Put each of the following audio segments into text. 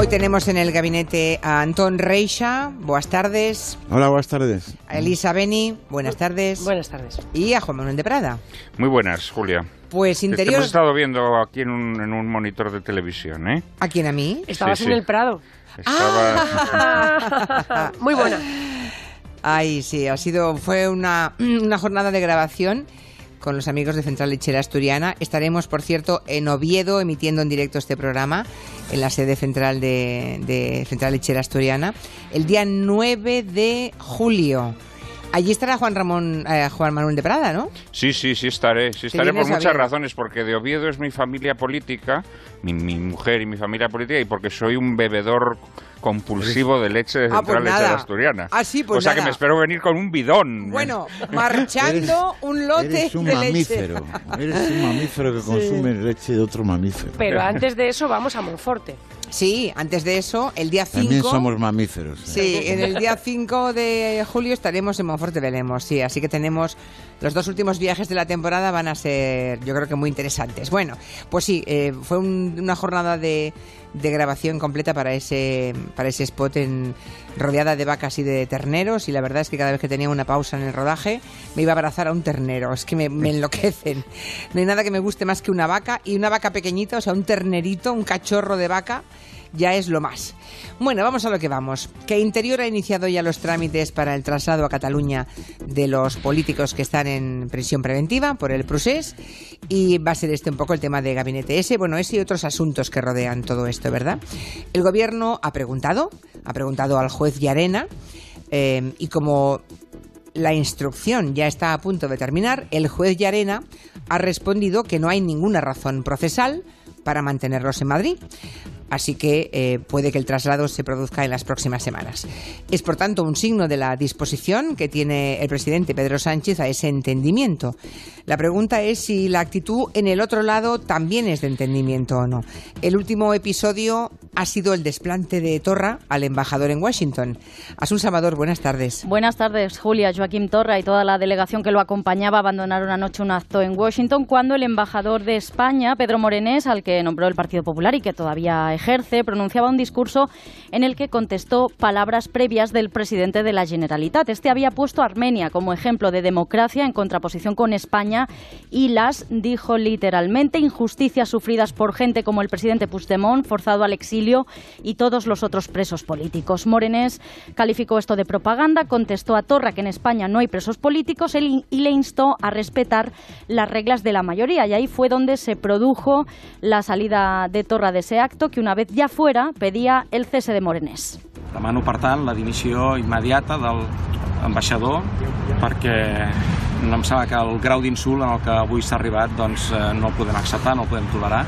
Hoy tenemos en el gabinete a Antón Reixa, buenas tardes. Hola, buenas tardes. A Elisa Beni, buenas tardes. Buenas tardes. Y a Juan Manuel de Prada. Muy buenas, Julia. Pues interior... Te hemos estado viendo aquí en un monitor de televisión, ¿eh? ¿A quién, a mí? Estabas Sí, en sí. el Prado. Estaba... Muy buena. Ay, sí, fue una jornada de grabación con los amigos de Central Lechera Asturiana. Estaremos, por cierto, en Oviedo emitiendo en directo este programa en la sede central de Central Lechera Asturiana el día 9 de julio. Allí estará Juan Manuel de Prada, ¿no? Sí, estaré por muchas razones, porque de Oviedo es mi familia política, mi mujer y mi familia política, y porque soy un bebedor compulsivo de leche de Central Lechera Asturiana. Sí, pues o sea que me espero venir con un bidón. Bueno, marchando un lote eres un de mamífero. leche. Eres un mamífero que consume leche de otro mamífero. Pero antes de eso vamos a Monforte. Sí, antes de eso, el día 5... También somos mamíferos. Sí, en el día 5 de julio estaremos en Monforte Velemos, sí, así que tenemos... Los dos últimos viajes de la temporada van a ser, yo creo que muy interesantes. Bueno, pues sí, fue una jornada de grabación completa para ese spot rodeada de vacas y de terneros, y la verdad es que cada vez que tenía una pausa en el rodaje me iba a abrazar a un ternero. Es que me enloquecen. No hay nada que me guste más que una vaca, y una vaca pequeñita, o sea, un ternerito, un cachorro de vaca, ya es lo más. Bueno, vamos a lo que vamos. Que Interior ha iniciado ya los trámites para el traslado a Cataluña de los políticos que están en prisión preventiva por el procés, y va a ser un poco el tema de gabinete ese y otros asuntos que rodean todo esto, ¿verdad? El gobierno ha preguntado al juez Llarena, y como la instrucción ya está a punto de terminar, el juez Llarena ha respondido que no hay ninguna razón procesal para mantenerlos en Madrid. Así que puede que el traslado se produzca en las próximas semanas. Es, por tanto, un signo de la disposición que tiene el presidente Pedro Sánchez a ese entendimiento. La pregunta es si la actitud en el otro lado también es de entendimiento o no. El último episodio ha sido el desplante de Torra al embajador en Washington. Asun Salvador, buenas tardes. Buenas tardes, Julia. Joaquim Torra y toda la delegación que lo acompañaba abandonaron anoche un acto en Washington cuando el embajador de España, Pedro Morenés, al que nombró el Partido Popular y que todavía ejerce, pronunciaba un discurso en el que contestó palabras previas del presidente de la Generalitat. Este había puesto a Armenia como ejemplo de democracia en contraposición con España y las, dijo literalmente, injusticias sufridas por gente como el presidente Puigdemont, forzado al exilio, y todos los otros presos políticos. Morenés calificó esto de propaganda, contestó a Torra que en España no hay presos políticos y le instó a respetar las reglas de la mayoría. Y ahí fue donde se produjo la salida de Torra de ese acto, que una vez ja fuera pedía el cese de Morenés. Demano, per tant, la dimissió immediata del ambaixador, perquè em sembla que el grau d'insult en el que avui s'ha arribat no el podem acceptar, no el podem tolerar.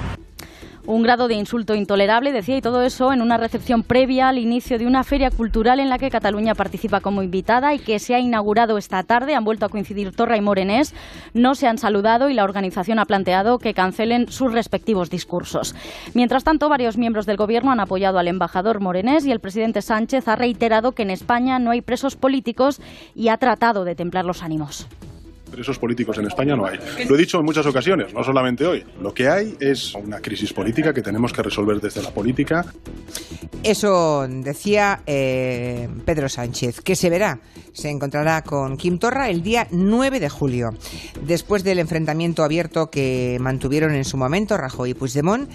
Un grado de insulto intolerable, decía, y todo eso en una recepción previa al inicio de una feria cultural en la que Cataluña participa como invitada y que se ha inaugurado esta tarde. Han vuelto a coincidir Torra y Morenés, no se han saludado y la organización ha planteado que cancelen sus respectivos discursos. Mientras tanto, varios miembros del gobierno han apoyado al embajador Morenés y el presidente Sánchez ha reiterado que en España no hay presos políticos y ha tratado de templar los ánimos. Presos políticos en España no hay. Lo he dicho en muchas ocasiones, no solamente hoy. Lo que hay es una crisis política que tenemos que resolver desde la política. Eso decía Pedro Sánchez, que se verá. Se encontrará con Quim Torra el día 9 de julio. Después del enfrentamiento abierto que mantuvieron en su momento Rajoy y Puigdemont,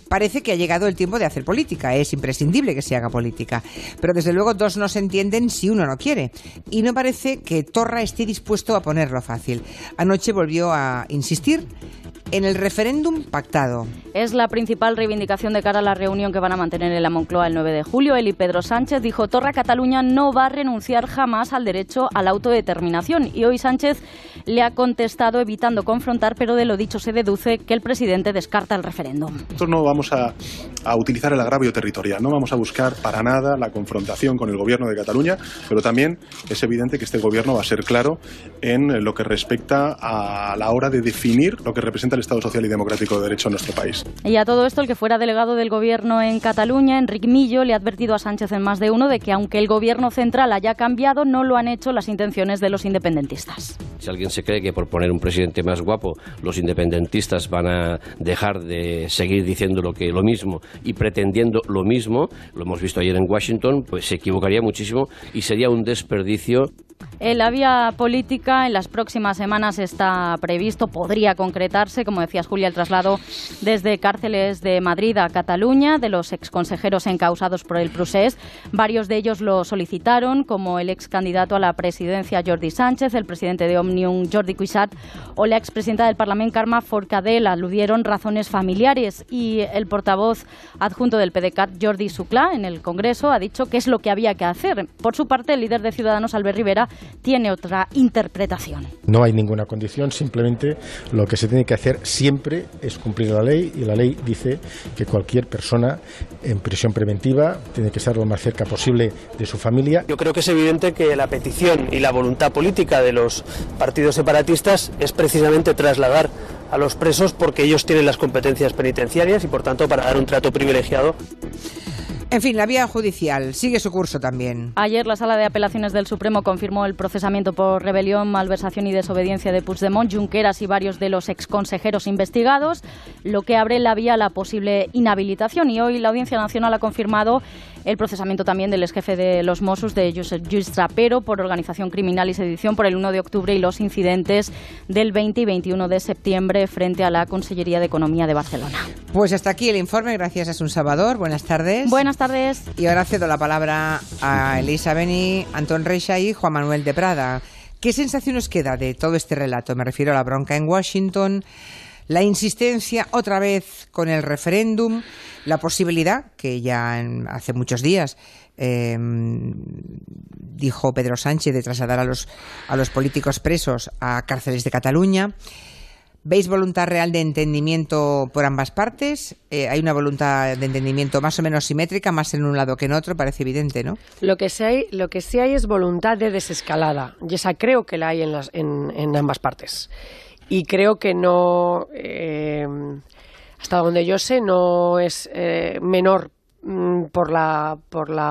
parece que ha llegado el tiempo de hacer política. Es imprescindible que se haga política. Pero desde luego dos no se entienden si uno no quiere. Y no parece que Torra esté dispuesto a ponerlo fácil. Anoche volvió a insistir en el referéndum pactado. Es la principal reivindicación de cara a la reunión que van a mantener en la Moncloa el 9 de julio. Él y Pedro Sánchez dijo: Torra, Cataluña no va a renunciar jamás al derecho a la autodeterminación. Y hoy Sánchez le ha contestado evitando confrontar, pero de lo dicho se deduce que el presidente descarta el referéndum. Nosotros no vamos a utilizar el agravio territorial, no vamos a buscar para nada la confrontación con el gobierno de Cataluña, pero también es evidente que este gobierno va a ser claro en lo que respecta a la hora de definir lo que representa el Estado social y democrático de derecho en nuestro país. Y a todo esto, el que fuera delegado del gobierno en Cataluña, Enric Millo, le ha advertido a Sánchez en más de uno de que aunque el gobierno central haya cambiado, no lo han hecho las intenciones de los independentistas. Si alguien se cree que por poner un presidente más guapo los independentistas van a dejar de seguir diciendo lo mismo y pretendiendo lo mismo, lo hemos visto ayer en Washington, pues se equivocaría muchísimo y sería un desperdicio. En la vía política, en las próximas semanas está previsto, podría concretarse, como decías Julia, el traslado desde cárceles de Madrid a Cataluña de los exconsejeros encausados por el procés. Varios de ellos lo solicitaron, como el ex candidato a la presidencia Jordi Sánchez, el presidente de Òmnium Jordi Cuixart o la expresidenta del Parlament Carme Forcadell. Aludieron razones familiares y el portavoz adjunto del PDeCAT Jordi Xuclà en el Congreso ha dicho que es lo que había que hacer. Por su parte, el líder de Ciudadanos, Albert Rivera, tiene otra interpretación. No hay ninguna condición, simplemente lo que se tiene que hacer siempre es cumplir la ley, y la ley dice que cualquier persona en prisión preventiva tiene que estar lo más cerca posible de su familia. Yo creo que es evidente que la petición y la voluntad política de los partidos separatistas es precisamente trasladar a los presos porque ellos tienen las competencias penitenciarias y por tanto para dar un trato privilegiado. En fin, la vía judicial sigue su curso también. Ayer la Sala de Apelaciones del Supremo confirmó el procesamiento por rebelión, malversación y desobediencia de Puigdemont, Junqueras y varios de los exconsejeros investigados, lo que abre la vía a la posible inhabilitación. Y hoy la Audiencia Nacional ha confirmado el procesamiento también del exjefe de los Mossos, de Josep Lluís Trapero, por organización criminal y sedición por el 1 de octubre y los incidentes del 20 y 21 de septiembre frente a la Consellería de Economía de Barcelona. Pues hasta aquí el informe, gracias a Asun Salvador. Buenas tardes. Buenas tardes. Y ahora cedo la palabra a Elisa Beni, Antón Reixa y Juan Manuel de Prada. ¿Qué sensación os queda de todo este relato? Me refiero a la bronca en Washington, la insistencia otra vez con el referéndum, la posibilidad, que ya hace muchos días dijo Pedro Sánchez, de trasladar a los políticos presos a cárceles de Cataluña. ¿Veis voluntad real de entendimiento por ambas partes? Hay una voluntad de entendimiento más o menos simétrica, más en un lado que en otro, parece evidente, ¿no? Lo que sí hay es voluntad de desescalada, y esa creo que la hay en ambas partes. Y creo que no, hasta donde yo sé, no es menor por la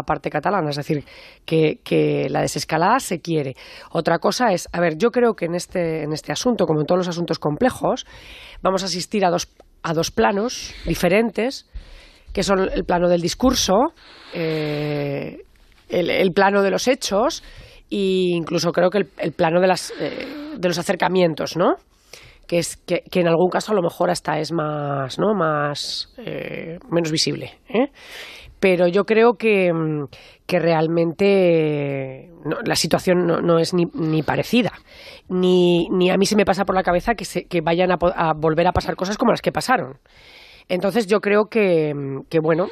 parte catalana, es decir, que la desescalada se quiere. Otra cosa es, a ver, yo creo que en este asunto, como en todos los asuntos complejos, vamos a asistir a dos planos diferentes, que son el plano del discurso, el plano de los hechos, e incluso creo que el plano de los acercamientos, ¿no? Que en algún caso a lo mejor hasta es más, ¿no? Menos visible, ¿eh? Pero yo creo que realmente la situación no es ni parecida, ni a mí se me pasa por la cabeza que vayan a volver a pasar cosas como las que pasaron. Entonces yo creo que bueno,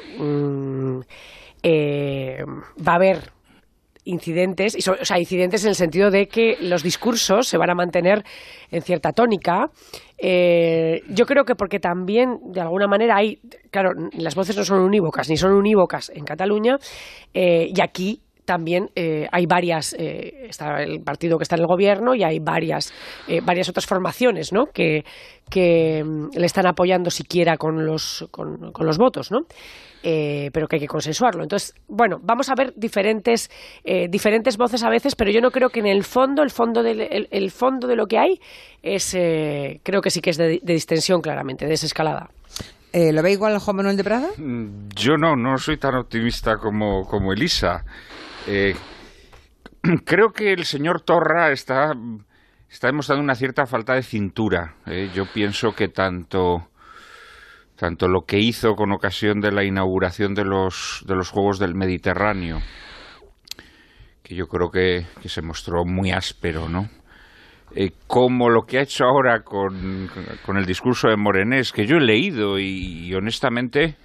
va a haber incidentes, incidentes en el sentido de que los discursos se van a mantener en cierta tónica. Yo creo que porque también, de alguna manera, claro, las voces no son unívocas, ni son unívocas en Cataluña, y aquí también hay varias, está el partido que está en el gobierno y hay varias otras formaciones, ¿no? que le están apoyando siquiera con los votos, ¿no? Pero que hay que consensuarlo. Entonces, bueno, vamos a ver diferentes voces a veces, pero yo no creo que en el fondo de lo que hay es, creo que sí que es de distensión, claramente, de desescalada. ¿Lo ve igual Juan Manuel de Prada? Yo no soy tan optimista como Elisa. Creo que el señor Torra está demostrando una cierta falta de cintura. Yo pienso que tanto lo que hizo con ocasión de la inauguración de los Juegos del Mediterráneo, que yo creo que se mostró muy áspero, ¿no? Como lo que ha hecho ahora con el discurso de Morenés, que yo he leído y honestamente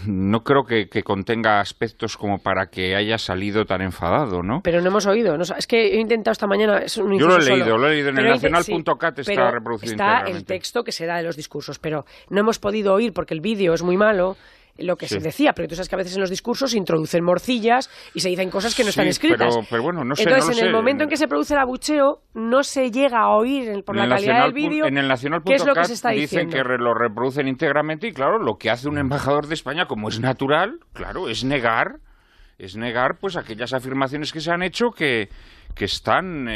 no creo que contenga aspectos como para que haya salido tan enfadado, ¿no? Pero no hemos oído, es que he intentado esta mañana, es un yo lo he leído en el nacional.cat, está reproducido está el texto que se da de los discursos, pero no hemos podido oír porque el vídeo es muy malo lo que se decía, pero tú sabes que a veces en los discursos se introducen morcillas y se dicen cosas que no están escritas. Pero bueno, no sé. Entonces, en el momento en que se produce el abucheo, no se llega a oír por la calidad del vídeo en el nacional.cat qué es lo que se está dicen diciendo. Que lo reproducen íntegramente y claro, lo que hace un embajador de España, como es natural, claro, es negar pues aquellas afirmaciones que se han hecho que están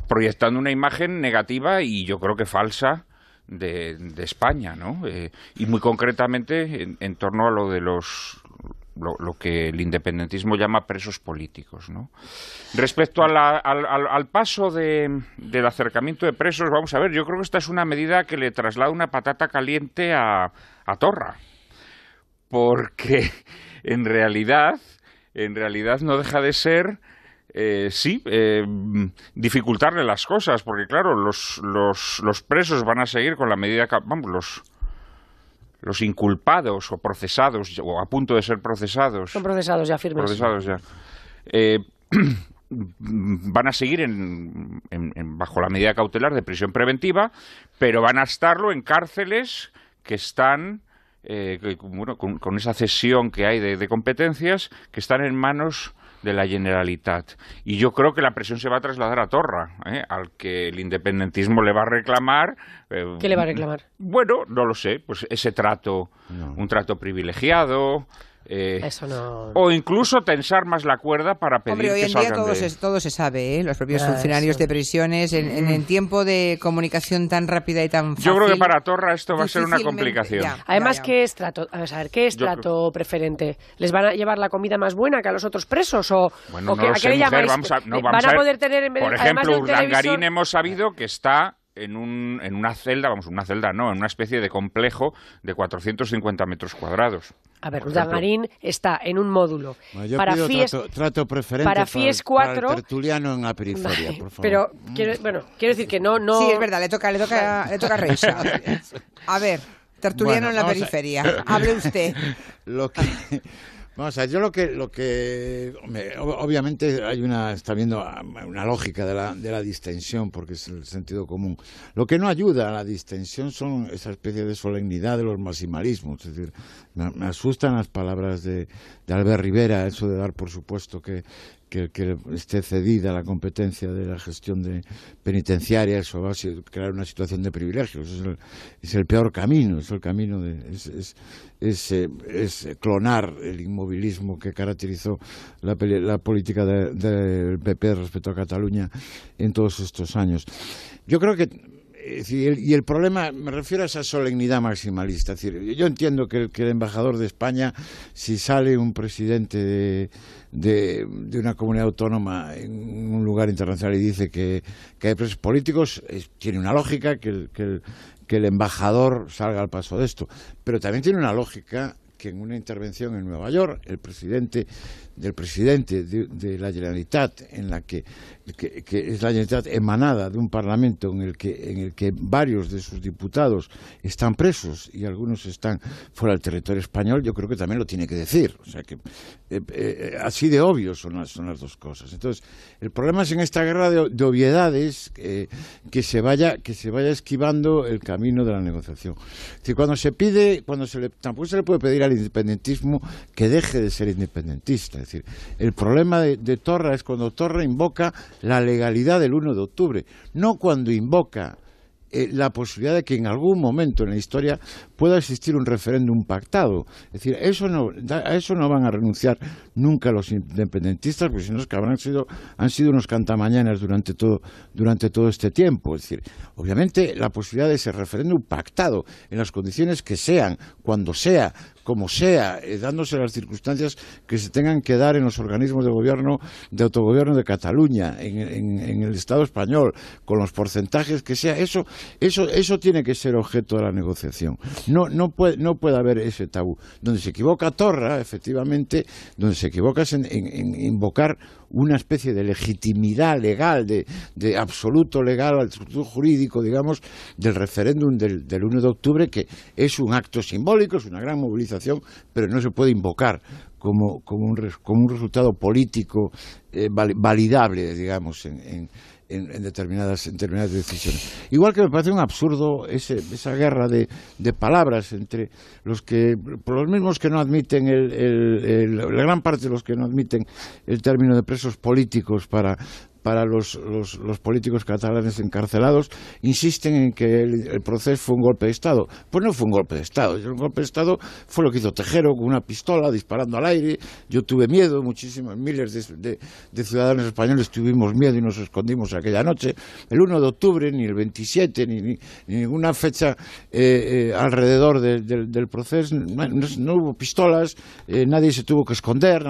proyectando una imagen negativa y yo creo que falsa de España, ¿no? Y muy concretamente en torno a lo de lo que el independentismo llama presos políticos, ¿no? Respecto al paso del acercamiento de presos, vamos a ver, yo creo que esta es una medida que le traslada una patata caliente a Torra, porque en realidad no deja de ser dificultarle las cosas, porque claro, los presos van a seguir con la medida que, vamos, los inculpados o procesados o a punto de ser procesados. Son procesados ya firmes. Procesados ya. Van a seguir bajo la medida cautelar de prisión preventiva, pero van a estarlo en cárceles que están con esa cesión que hay de competencias, que están en manos de la Generalitat. Y yo creo que la presión se va a trasladar a Torra, al que el independentismo le va a reclamar. ¿Qué le va a reclamar? Bueno, no lo sé, pues ese trato, un trato privilegiado. Eso no. O incluso tensar más la cuerda para pedir Hombre, hoy que en día salgan todo se sabe, los propios Ah, funcionarios sí. de prisiones, en el tiempo de comunicación tan rápida y tan fácil. Yo creo que para Torra esto va a ser una difícilmente, complicación. Además, ¿qué es trato? Vamos a ver, ¿qué es trato preferente? ¿Les van a llevar la comida más buena que a los otros presos? Bueno, ¿O no lo a sé, qué le mujer, llamáis? vamos a ver. Poder tener, Por además de ejemplo, un televisor- Urdangarín hemos sabido que está en una celda, en una especie de complejo de 450 metros cuadrados. A ver, Por ejemplo. Urdangarín está en un módulo Yo para pido FIES, trato preferente para FIES 4, para el tertuliano en la periferia, por favor. pero quiero decir que no. Sí, es verdad, le toca a Reisa. A ver, tertuliano en la periferia. Hable usted. Vamos a ver, yo lo que hombre, obviamente está viendo una lógica de la distensión, porque es el sentido común. Lo que no ayuda a la distensión son esa especie de solemnidad de los maximalismos. Es decir, me asustan las palabras de Albert Rivera, eso de dar por supuesto que esté cedida la competencia de la gestión penitenciaria, eso va a crear una situación de privilegios. Es el peor camino, es el camino es clonar el inmovilismo que caracterizó la política del PP respecto a Cataluña en todos estos años. Yo creo que y el problema, me refiero a esa solemnidad maximalista. Es decir, yo entiendo que el embajador de España, si sale un presidente de una comunidad autónoma en un lugar internacional y dice que hay presos políticos, tiene una lógica que el embajador salga al paso de esto. Pero también tiene una lógica que en una intervención en Nueva York, el presidente de la Generalitat, en la que es la Generalitat emanada de un parlamento en el que varios de sus diputados están presos y algunos están fuera del territorio español, yo creo que también lo tiene que decir. O sea que así de obvio son las dos cosas. Entonces, el problema es en esta guerra de obviedades que se vaya esquivando el camino de la negociación. Es decir, tampoco se le puede pedir al independentismo que deje de ser independentista. Es decir, el problema de Torra es cuando Torra invoca la legalidad del 1 de octubre, no cuando invoca la posibilidad de que en algún momento en la historia pueda existir un referéndum pactado. Es decir, a eso no van a renunciar nunca los independentistas, porque si no es que han sido unos cantamañanas durante todo este tiempo. Es decir, obviamente la posibilidad de ese referéndum pactado en las condiciones que sean, cuando sea, como sea, dándose las circunstancias que se tengan que dar en los organismos de autogobierno de Cataluña, en el Estado español, con los porcentajes que sea, eso tiene que ser objeto de la negociación. No puede haber ese tabú. Donde se equivoca Torra, efectivamente, donde se equivoca es en invocar una especie de legitimidad legal, de absoluto legal, absoluto jurídico, digamos, del referéndum del 1 de octubre, que es un acto simbólico, es una gran movilización, pero no se puede invocar como un resultado político validable, digamos, en determinadas decisiones. Igual que me parece un absurdo esa guerra de palabras entre los mismos que no admiten la gran parte de los que no admiten el término de presos políticos para para los políticos catalanes encarcelados, insisten en que el proceso fue un golpe de Estado. Pues no fue un golpe de Estado. El golpe de Estado fue lo que hizo Tejero con una pistola disparando al aire. Yo tuve miedo, miles de ciudadanos españoles tuvimos miedo y nos escondimos aquella noche. El 1 de octubre, ni el 27, ni ninguna fecha alrededor del proceso, no hubo pistolas, nadie se tuvo que esconder,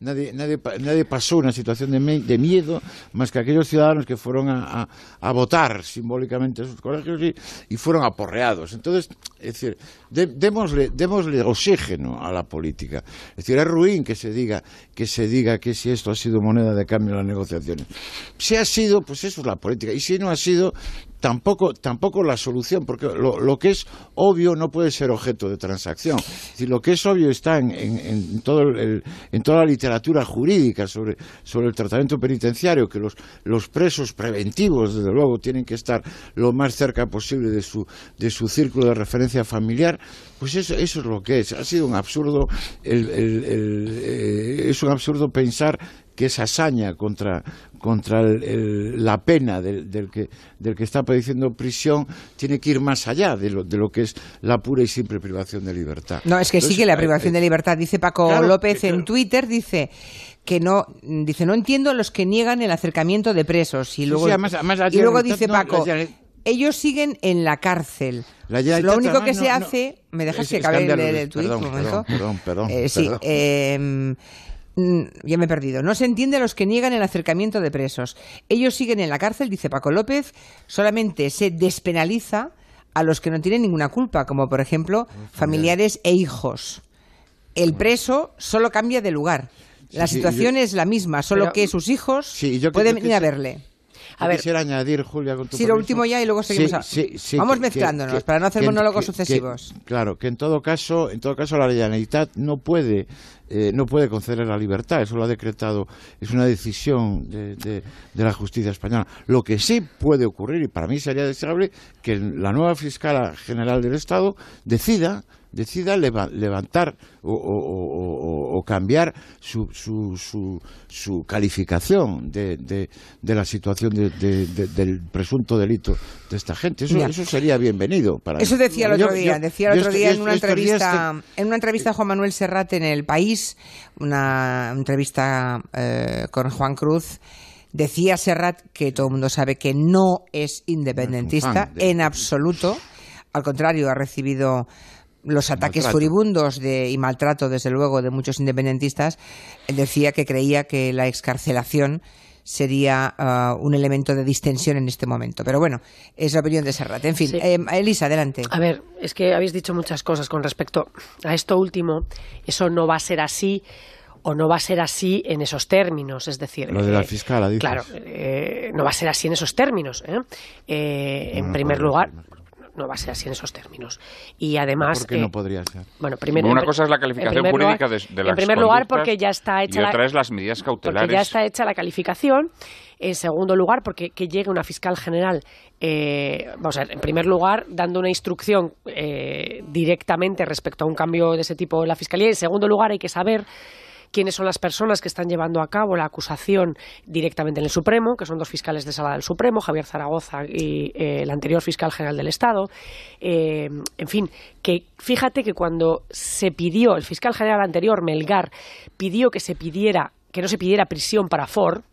nadie pasó una situación de miedo, más que aquellos ciudadanos que fueron a votar simbólicamente a sus colegios y fueron aporreados. Entonces, es decir, démosle oxígeno a la política. Es decir, es ruin que se diga que si esto ha sido moneda de cambio en las negociaciones. Si ha sido, pues eso es la política. Y si no ha sido, tampoco la solución, porque lo que es obvio no puede ser objeto de transacción. Es decir, lo que es obvio está en toda la literatura jurídica sobre el tratamiento penitenciario, que los presos preventivos, desde luego, tienen que estar lo más cerca posible de su círculo de referencia familiar. Pues eso es lo que es. Ha sido un absurdo es un absurdo pensar que esa hazaña contra la pena del que está padeciendo prisión tiene que ir más allá de lo que es la pura y simple privación de libertad. No, es que sí que la privación de libertad, dice Paco López en Twitter, dice que no entiendo los que niegan el acercamiento de presos. Y luego, y luego dice Paco, ellos siguen en la cárcel. Lo único que se hace... ¿Me dejas que acabe de leer el tuit un momento? Perdón. Sí, ya me he perdido. No se entiende a los que niegan el acercamiento de presos. Ellos siguen en la cárcel, dice Paco López, solamente se despenaliza a los que no tienen ninguna culpa, como por ejemplo familiares e hijos. El preso solo cambia de lugar. La situación es la misma, solo que sus hijos pueden venir a verle. Quisiera añadir, Julia, con tu permiso. Lo último ya y luego seguimos. Vamos mezclándonos para no hacer monólogos sucesivos. Claro, que en todo caso la Generalitat no puede conceder la libertad. Eso lo ha decretado, es una decisión de la justicia española. Lo que sí puede ocurrir, y para mí sería deseable, que la nueva fiscal general del Estado decida levantar o cambiar su calificación de la situación del presunto delito de esta gente. Eso sería bienvenido para eso mí. Decía el otro día en una entrevista a Juan Manuel Serrat en El País, una entrevista con Juan Cruz. Decía Serrat que todo el mundo sabe que no es independentista en absoluto. Al contrario, ha recibido los ataques furibundos y maltrato, desde luego, de muchos independentistas. Él decía que creía que la excarcelación sería un elemento de distensión en este momento. Pero bueno, es la opinión de Serrat. En fin, sí. Elisa, adelante. A ver, es que habéis dicho muchas cosas con respecto a esto último. Eso no va a ser así, o no va a ser así en esos términos, es decir... Lo de la fiscala, dices. Claro, no va a ser así en esos términos. En primer lugar... No va a ser así en esos términos. Y además... ¿Por qué no podría ser? Bueno, primero... Una cosa es la calificación jurídica de las En primer lugar, porque ya está hecha... Y otra es las medidas cautelares. Porque ya está hecha la calificación. En segundo lugar, porque que llegue una fiscal general... vamos a ver, en primer lugar, dando una instrucción directamente respecto a un cambio de ese tipo en la Fiscalía. Y en segundo lugar, hay que saber quiénes son las personas que están llevando a cabo la acusación directamente en el Supremo, que son dos fiscales de sala del Supremo, Javier Zaragoza y el anterior fiscal general del Estado. En fin, que fíjate que cuando se pidió, el fiscal general anterior, Melgar, pidió que no se pidiera prisión para Forn,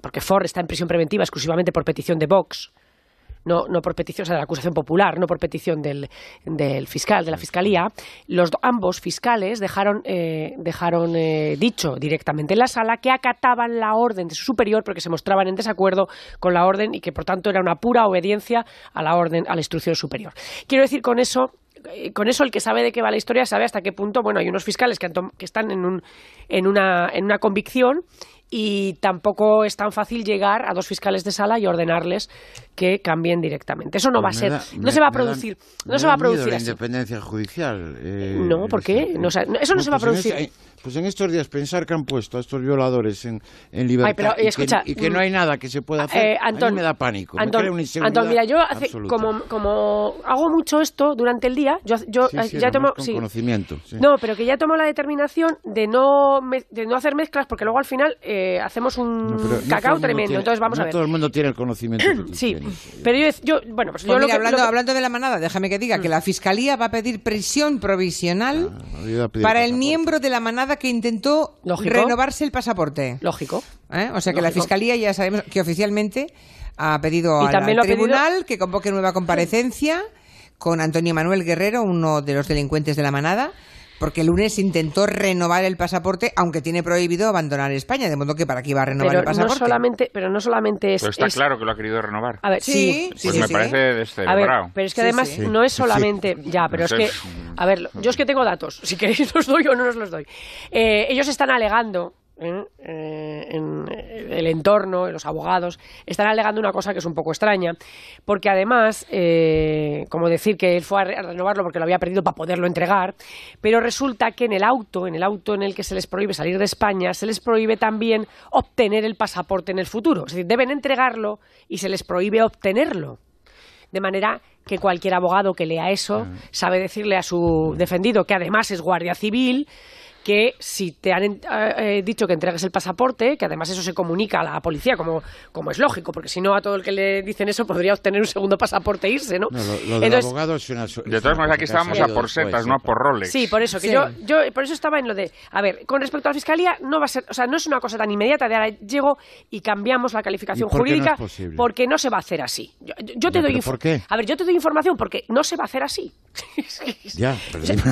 porque Forn está en prisión preventiva exclusivamente por petición de Vox, no por petición, o sea, de la acusación popular, no por petición del fiscal, de la fiscalía. Ambos fiscales dejaron dicho directamente en la sala que acataban la orden de su superior porque se mostraban en desacuerdo con la orden y que por tanto era una pura obediencia a la orden, a la instrucción superior. Quiero decir con eso el que sabe de qué va la historia sabe hasta qué punto, bueno, hay unos fiscales que están en una convicción, y tampoco es tan fácil llegar a dos fiscales de sala y ordenarles que cambien directamente. Eso no va a ser, no se va a producir, no se va a producir la así. Independencia judicial. No, ¿por qué? No, eso no se va a producir. Pues en estos días pensar que han puesto a estos violadores en libertad. Ay, pero, escucha, y que no hay nada que se pueda hacer, a mí me da pánico. Antón, mira, yo como hago mucho esto durante el día, yo ya tomo conocimiento. Sí. No, pero que ya tomo la determinación de no hacer mezclas, porque luego al final hacemos un cacao tremendo. Entonces vamos a ver. No todo el mundo tiene el conocimiento que tú sí, tienes. pero yo bueno, pues yo mira, hablando de la manada, déjame que diga que la Fiscalía va a pedir prisión provisional para el miembro de la manada que intentó renovarse el pasaporte. Lógico. O sea que la Fiscalía ya sabemos que oficialmente ha pedido al tribunal que convoque nueva comparecencia con Antonio Manuel Guerrero, uno de los delincuentes de la manada, porque el lunes intentó renovar el pasaporte, aunque tiene prohibido abandonar España, de modo que para qué iba a renovar el pasaporte. No solamente es... Pero está claro que lo ha querido renovar. A ver, sí. Me parece descerebrado. A ver, pero es que además no es solamente... Ya, pero es que... A ver, yo es que tengo datos. Si queréis los doy o no os los doy. Ellos están alegando... en el entorno, los abogados, están alegando una cosa que es un poco extraña, porque además, como decir que él fue a renovarlo porque lo había perdido para poderlo entregar, pero resulta que en el auto en el que se les prohíbe salir de España, se les prohíbe también obtener el pasaporte en el futuro. Es decir, deben entregarlo y se les prohíbe obtenerlo. De manera que cualquier abogado que lea eso sabe decirle a su defendido, que además es guardia civil, que si te han dicho que entregues el pasaporte, que además eso se comunica a la policía, como es lógico, porque si no a todo el que le dicen eso podría obtener un segundo pasaporte e irse, ¿no? Lo del abogado es una... De todas maneras, aquí estábamos a por setas, no a por Rolex. Sí, por eso, que yo por eso estaba en lo de... A ver, con respecto a la Fiscalía, no va a ser, o sea, no es una cosa tan inmediata de ahora llego y cambiamos la calificación jurídica, porque no se va a hacer así. Yo te doy ¿por qué? A ver, yo te doy información porque no se va a hacer así. Ya,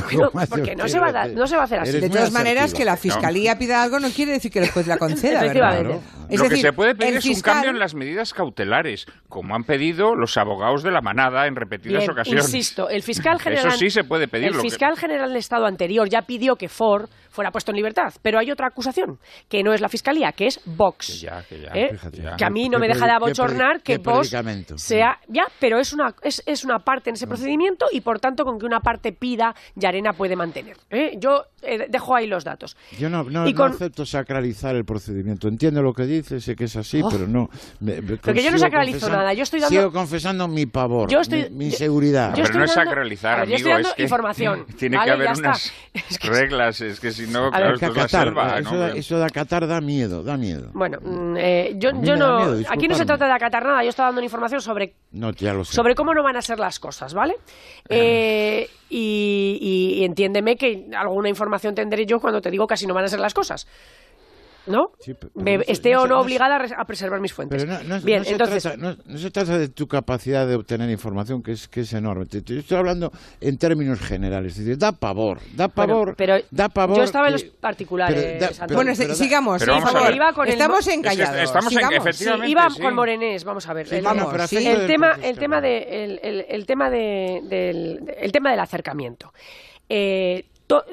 pero porque no se va a hacer así. De todas maneras, que la Fiscalía pida algo no quiere decir que el juez la conceda, ¿verdad? Claro. Lo que se puede pedir es un cambio en las medidas cautelares, como han pedido los abogados de la manada en repetidas ocasiones. Insisto, el fiscal general... Eso sí se puede pedir. El fiscal general del Estado anterior ya pidió que Ford fuera puesto en libertad, pero hay otra acusación, que no es la Fiscalía, que es Vox. Que a mí no me deja de abochornar que Vox sea... Ya, pero es una parte en ese procedimiento y, por tanto, con que una parte pida, Llarena puede mantener. Yo dejo ahí los datos. Yo no acepto sacralizar el procedimiento. Entiendo lo que dices, sé que es así, pero no... Porque yo no sacralizo nada. Yo estoy dando... Sigo confesando mi pavor, mi inseguridad. Pero no es sacralizar, amigo. Yo estoy dando es que información. Tiene que haber unas reglas, es que si no, claro, esto es la selva. Eso de acatar da miedo. Bueno, yo no... Aquí no se trata de acatar nada. Yo estoy dando información sobre cómo no van a ser las cosas, ¿vale? Y entiéndeme que alguna información tendré yo cuando te digo que así no van a ser las cosas, ¿no? Sí, esté o no obligada a preservar mis fuentes. Pero Bien, entonces... No se trata de tu capacidad de obtener información, que es enorme. Yo estoy hablando en términos generales. Es decir, da pavor. Da pavor. Yo estaba en los particulares. Sigamos, por favor. Estamos encallados. Efectivamente, iba con Morenés, vamos a ver. El tema del acercamiento.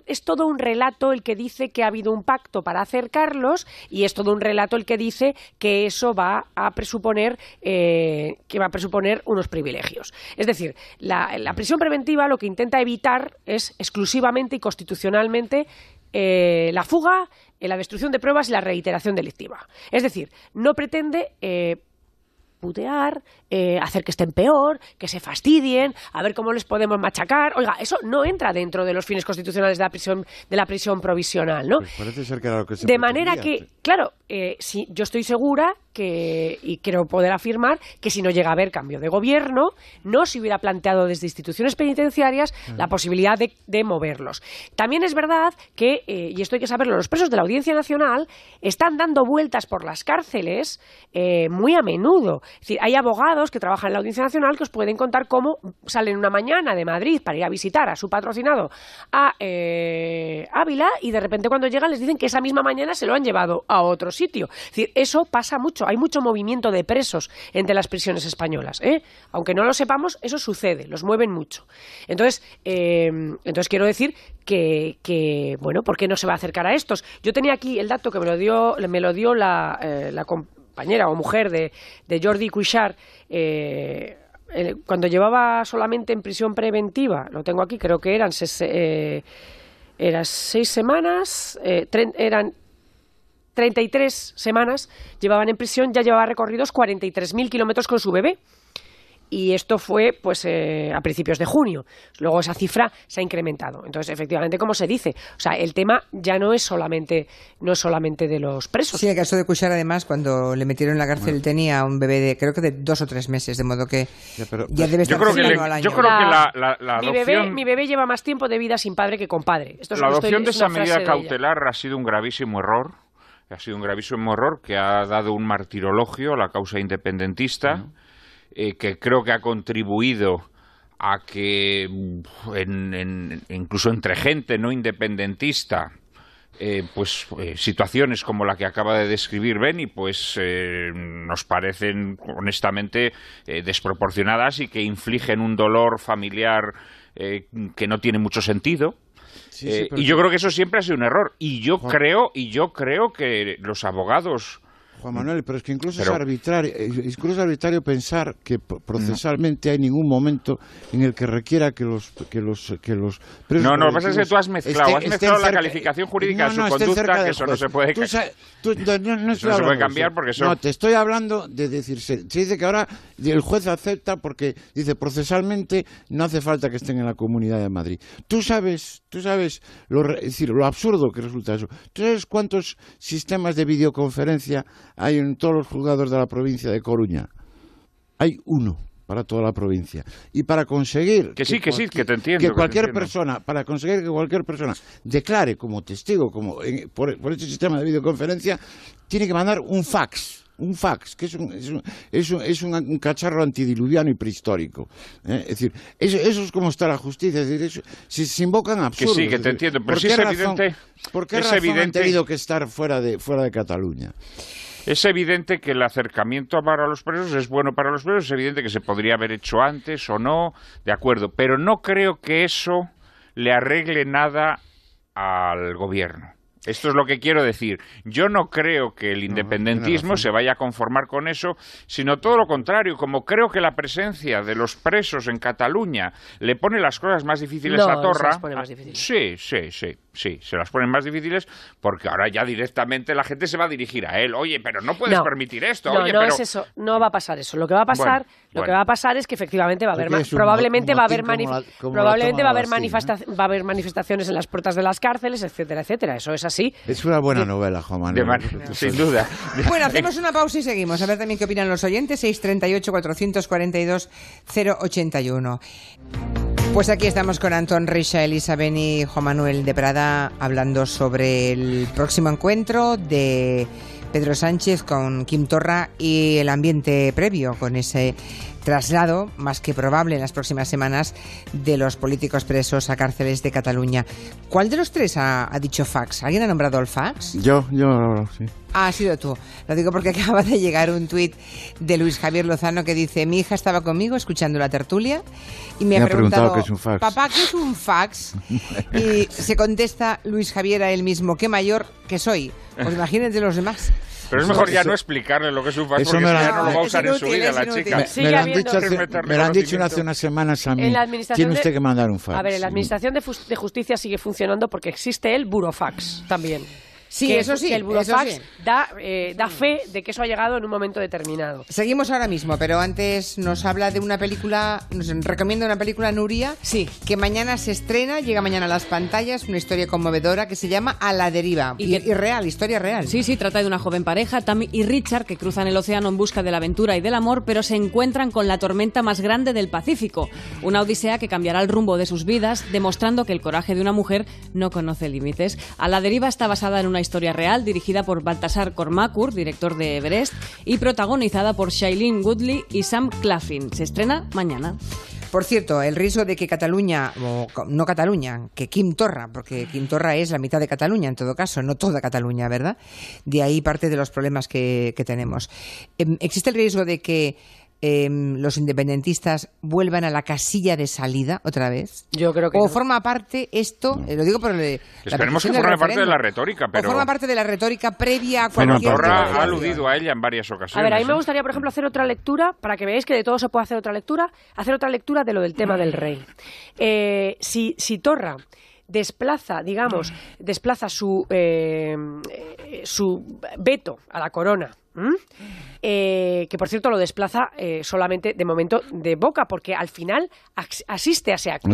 Es todo un relato el que dice que ha habido un pacto para acercarlos y es todo un relato el que dice que eso va a presuponer unos privilegios. Es decir, la prisión preventiva lo que intenta evitar es exclusivamente y constitucionalmente la fuga, la destrucción de pruebas y la reiteración delictiva. Es decir, no pretende putear, hacer que estén peor, que se fastidien, a ver cómo les podemos machacar. Oiga, eso no entra dentro de los fines constitucionales de la prisión provisional, ¿no? Pues parece ser que era lo que se de manera que, claro, sí, yo estoy segura y quiero poder afirmar que si no llega a haber cambio de gobierno, no se hubiera planteado desde instituciones penitenciarias la posibilidad de moverlos. También es verdad que, y esto hay que saberlo, los presos de la Audiencia Nacional están dando vueltas por las cárceles muy a menudo. Es decir, hay abogados que trabajan en la Audiencia Nacional que os pueden contar cómo salen una mañana de Madrid para ir a visitar a su patrocinado a Ávila y de repente cuando llegan les dicen que esa misma mañana se lo han llevado a otro sitio. Es decir, eso pasa mucho. Hay mucho movimiento de presos entre las prisiones españolas. Aunque no lo sepamos, eso sucede. Los mueven mucho. Entonces quiero decir que bueno, ¿por qué no se va a acercar a estos? Yo tenía aquí el dato que me lo dio la compañera o mujer de Jordi Cuixart, cuando llevaba solamente en prisión preventiva, lo tengo aquí, creo que eran 6 semanas, eran 33 semanas, llevaban en prisión, ya llevaba recorridos 43.000 kilómetros con su bebé. Y esto fue pues a principios de junio. Luego esa cifra se ha incrementado. Entonces, efectivamente, como se dice, o sea, el tema ya no es solamente de los presos. Sí, el caso de Cuixart, además, cuando le metieron en la cárcel tenía un bebé de, creo que de 2 o 3 meses, de modo que ya debe estar cercano al año. Yo creo que la adopción... Mi bebé lleva más tiempo de vida sin padre que con padre. La adopción de esa medida cautelar ha sido un gravísimo error. Ha sido un gravísimo error que ha dado un martirologio a la causa independentista. Que creo que ha contribuido a que incluso entre gente no independentista situaciones como la que acaba de describir Beni nos parecen honestamente desproporcionadas y que infligen un dolor familiar que no tiene mucho sentido. Sí, y yo creo que eso siempre ha sido un error y yo creo que los abogados... Juan Manuel, pero es que incluso es arbitrario pensar que procesalmente hay ningún momento en el que requiera que los presos... No, lo que pasa es que tú has mezclado la calificación jurídica de su conducta, que eso no se puede... No se puede cambiar porque eso... No, te estoy hablando de decir... Se dice que ahora el juez acepta porque dice procesalmente no hace falta que estén en la Comunidad de Madrid. Tú sabes lo absurdo que resulta eso. ¿Tú sabes cuántos sistemas de videoconferencia hay en todos los juzgados de la provincia de Coruña? Hay uno para toda la provincia. Y para conseguir que te entiendo, para conseguir que cualquier persona declare como testigo por este sistema de videoconferencia, tiene que mandar un fax, que es un cacharro antidiluviano y prehistórico. Es decir, eso es como está la justicia. Es decir, se invocan absurdos. Que sí, que te entiendo. Pero ¿por qué razón han tenido que estar fuera de Cataluña? Es evidente que el acercamiento para los presos es bueno para los presos, es evidente que se podría haber hecho antes o no, de acuerdo, pero no creo que eso le arregle nada al gobierno. Esto es lo que quiero decir. Yo no creo que el independentismo se vaya a conformar con eso, sino todo lo contrario. Como creo que la presencia de los presos en Cataluña le pone las cosas más difíciles a Torra. Sí, se las ponen más difíciles porque ahora ya directamente la gente se va a dirigir a él. Oye, pero no puedes permitir esto. Es eso. No va a pasar eso. Lo que va a pasar, que va a pasar es que efectivamente va a haber va a haber manifestaciones en las puertas de las cárceles, etcétera, etcétera. Eso es así. Es una buena novela, Juan Manuel. Sin duda. Bueno, hacemos una pausa y seguimos. A ver también qué opinan los oyentes. 638-442-081. Pues aquí estamos con Antón Reixa, Elisa Beni y Juan Manuel de Prada hablando sobre el próximo encuentro de Pedro Sánchez con Quim Torra y el ambiente previo con ese traslado, más que probable en las próximas semanas, de los políticos presos a cárceles de Cataluña. ¿Cuál de los tres ha dicho fax? ¿Alguien ha nombrado el fax? Yo, sí. Ah, ha sido tú. Lo digo porque acaba de llegar un tuit de Luis Javier Lozano que dice: mi hija estaba conmigo escuchando la tertulia y me ha preguntado qué es un fax. Papá, ¿qué es un fax? Y se contesta Luis Javier a él mismo: qué mayor que soy. Pues imagínense los demás. Pero es mejor ya no explicarle lo que es un fax porque ya no lo va a usar en su vida la chica. Me lo han dicho hace unas semanas a mí. Tiene usted que mandar un fax. A ver, en la Administración de Justicia sigue funcionando porque existe el burofax también. Sí, eso sí. Que el burofax da fe de que eso ha llegado en un momento determinado. Seguimos ahora mismo, pero antes nos habla de una película, nos recomienda una película, Nuria, que mañana se estrena, llega mañana a las pantallas, una historia conmovedora que se llama A la deriva. Y real, historia real. Sí, trata de una joven pareja, Tammy y Richard, que cruzan el océano en busca de la aventura y del amor, pero se encuentran con la tormenta más grande del Pacífico. Una odisea que cambiará el rumbo de sus vidas, demostrando que el coraje de una mujer no conoce límites. A la deriva está basada en una historia real dirigida por Baltasar Kormákur, director de Everest, y protagonizada por Shailene Woodley y Sam Claflin. Se estrena mañana. Por cierto, el riesgo de que Cataluña, o no Cataluña, que Quim Torra, porque Quim Torra es la mitad de Cataluña en todo caso, no toda Cataluña, ¿verdad? De ahí parte de los problemas que tenemos. Existe el riesgo de que los independentistas vuelvan a la casilla de salida otra vez? Yo creo que ¿O no. forma parte esto, lo digo por Esperemos que forme parte de la retórica, pero... ¿O forma parte de la retórica previa a Bueno, cualquier... Torra ha aludido a ella en varias ocasiones. A ver, a mí me gustaría, por ejemplo, hacer otra lectura, para que veáis que de todo se puede hacer otra lectura de lo del tema del rey. Si Torra desplaza su veto a la corona, que por cierto lo desplaza solamente de momento de boca, porque al final asiste a ese acto.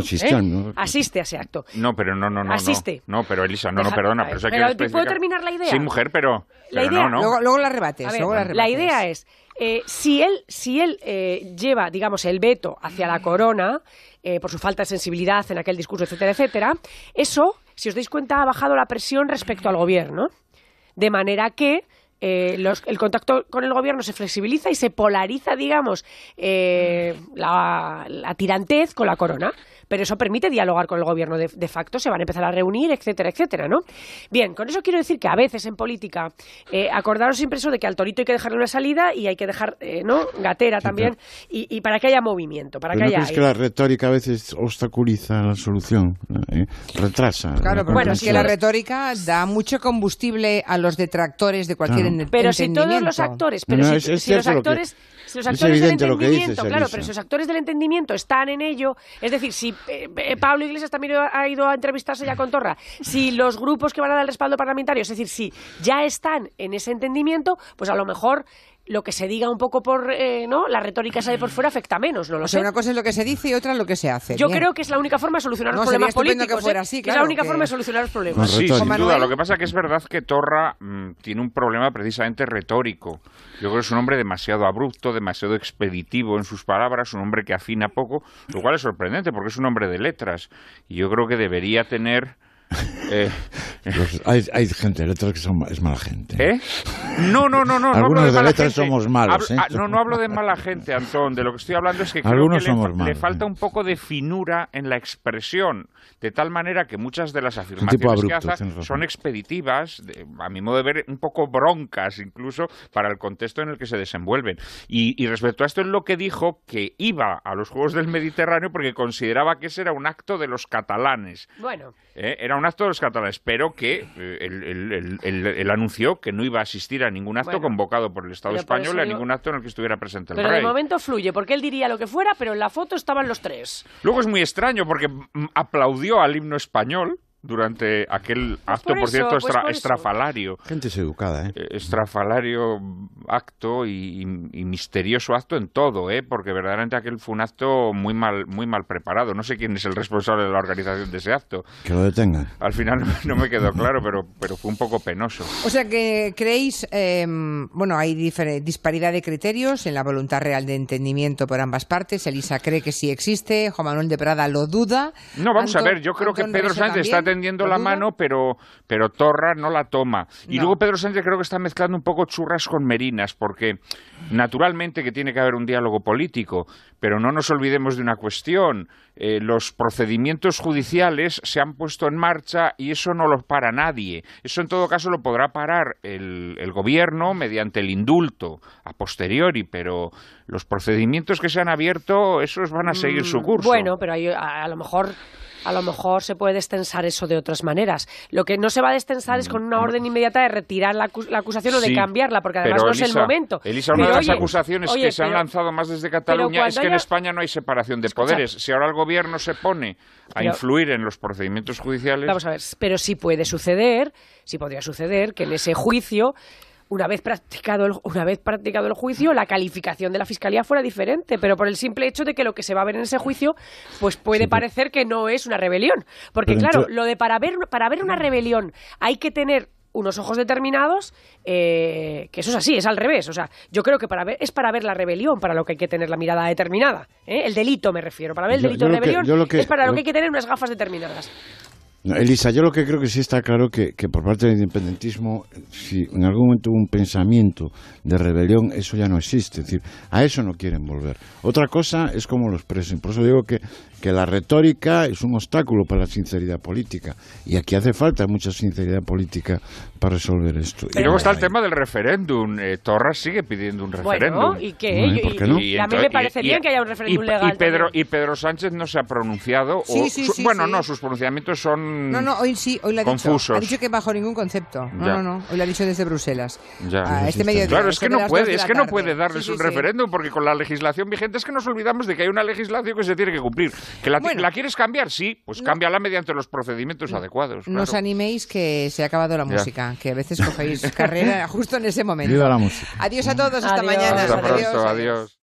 Asiste a ese acto. No, pero no. Asiste. No, pero Elisa, perdona. Pero, ¿puedo terminar la idea? Sí, mujer, pero idea, no. Luego la rebates. La idea es, si él lleva, digamos, el veto hacia la corona, por su falta de sensibilidad en aquel discurso, etcétera, etcétera, eso, si os dais cuenta, ha bajado la presión respecto al gobierno. De manera que el contacto con el gobierno se flexibiliza y se polariza, digamos, la tirantez con la corona. Pero eso permite dialogar con el gobierno de facto, se van a empezar a reunir, etcétera, etcétera, ¿no? Bien, con eso quiero decir que a veces en política acordaros siempre eso de que al torito hay que dejarle una salida y hay que dejar, gatera también, y para que haya movimiento, para que haya... ¿No crees que la retórica a veces obstaculiza la solución? Retrasa. Claro, porque es que la retórica da mucho combustible a los detractores de cualquier entendimiento. Pero si todos los actores... Si los actores del entendimiento, claro, pero si los actores del entendimiento están en ello, es decir, si Pablo Iglesias también ha ido a entrevistarse ya con Torra, si los grupos que van a dar el respaldo parlamentario, es decir, si ya están en ese entendimiento, pues a lo mejor lo que se diga un poco por la retórica esa de por fuera afecta menos, no lo sé. Una cosa es lo que se dice y otra es lo que se hace. Yo creo que es la única forma de solucionar los problemas políticos. Que fuera así, claro, es la única forma de solucionar los problemas. Sí, sin duda. Lo que pasa es que es verdad que Torra tiene un problema precisamente retórico. Yo creo que es un hombre demasiado abrupto, demasiado expeditivo en sus palabras, un hombre que afina poco, lo cual es sorprendente porque es un hombre de letras. Y yo creo que debería tener... Hay gente de letras que es mala gente. No. Algunos de letras somos malos. No hablo de mala gente, Antón. De lo que estoy hablando es que creo que le falta un poco de finura en la expresión, de tal manera que muchas de las afirmaciones que hace son expeditivas, a mi modo de ver, un poco broncas incluso para el contexto en el que se desenvuelven. Y respecto a esto es lo que dijo, que iba a los Juegos del Mediterráneo porque consideraba que ese era un acto de los catalanes. Bueno. Era un acto de los catalanes, pero que él anunció que no iba a asistir a ningún acto convocado por el Estado español, a ningún acto en el que estuviera presente el rey. Pero de momento fluye, porque él diría lo que fuera, pero en la foto estaban los tres. Luego es muy extraño, porque aplaudió al himno español durante aquel acto, por cierto, estrafalario. Gente es educada, estrafalario acto y misterioso acto en todo, porque verdaderamente aquel fue un acto muy mal preparado. No sé quién es el responsable de la organización de ese acto. Que lo detengan. Al final no me quedó claro, pero fue un poco penoso. O sea que creéis, hay disparidad de criterios en la voluntad real de entendimiento por ambas partes. Elisa cree que sí existe, Juan Manuel de Prada lo duda. No, vamos a ver, yo creo que Pedro Sánchez está tendiendo la mano, pero Torra no la toma. Y luego Pedro Sánchez creo que está mezclando un poco churras con merinas, porque naturalmente que tiene que haber un diálogo político, pero no nos olvidemos de una cuestión. Los procedimientos judiciales se han puesto en marcha y eso no lo para nadie. Eso en todo caso lo podrá parar el gobierno mediante el indulto a posteriori, pero los procedimientos que se han abierto, esos van a seguir su curso. Bueno, pero a lo mejor se puede destensar eso de otras maneras. Lo que no se va a destensar es con una orden inmediata de retirar la acusación o de cambiarla, porque además no es el momento. Elisa, una de las acusaciones que se han lanzado más desde Cataluña es que en España no hay separación de poderes. Si ahora el gobierno se pone a influir en los procedimientos judiciales... Vamos a ver, pero sí podría suceder que en ese juicio... Una vez practicado el juicio, la calificación de la Fiscalía fuera diferente, pero por el simple hecho de que lo que se va a ver en ese juicio pues puede parecer que no es una rebelión. Porque claro, lo de para ver una rebelión hay que tener unos ojos determinados, que eso es así, es al revés. O sea, yo creo que para ver la rebelión, para lo que hay que tener la mirada determinada. El delito me refiero. Para ver el delito de rebelión es para lo que hay que tener unas gafas determinadas. No, Elisa, yo lo que creo que sí está claro que por parte del independentismo, si en algún momento hubo un pensamiento de rebelión, eso ya no existe. Es decir, a eso no quieren volver. Otra cosa es como los presos. Por eso digo que que la retórica es un obstáculo para la sinceridad política. Y aquí hace falta mucha sinceridad política para resolver esto. Y luego está el tema del referéndum. Torra sigue pidiendo un referéndum. Bueno, ¿y qué? ¿Por qué no? Y a mí me parece bien que haya un referéndum legal. Y Pedro Sánchez no se ha pronunciado. No, sus pronunciamientos son hoy lo ha confusos. dicho. Ha dicho que bajo ningún concepto. No. Hoy lo ha dicho desde Bruselas. Claro, es que no puede darles un referéndum, porque con la legislación vigente es que nos olvidamos de que hay una legislación que se tiene que cumplir. ¿Que la quieres cambiar? Sí, pues cámbiala mediante los procedimientos adecuados. No os animéis, que se ha acabado la música, que a veces cogéis carrera justo en ese momento. Viva la música. Adiós a todos, hasta mañana. Hasta pronto, adiós.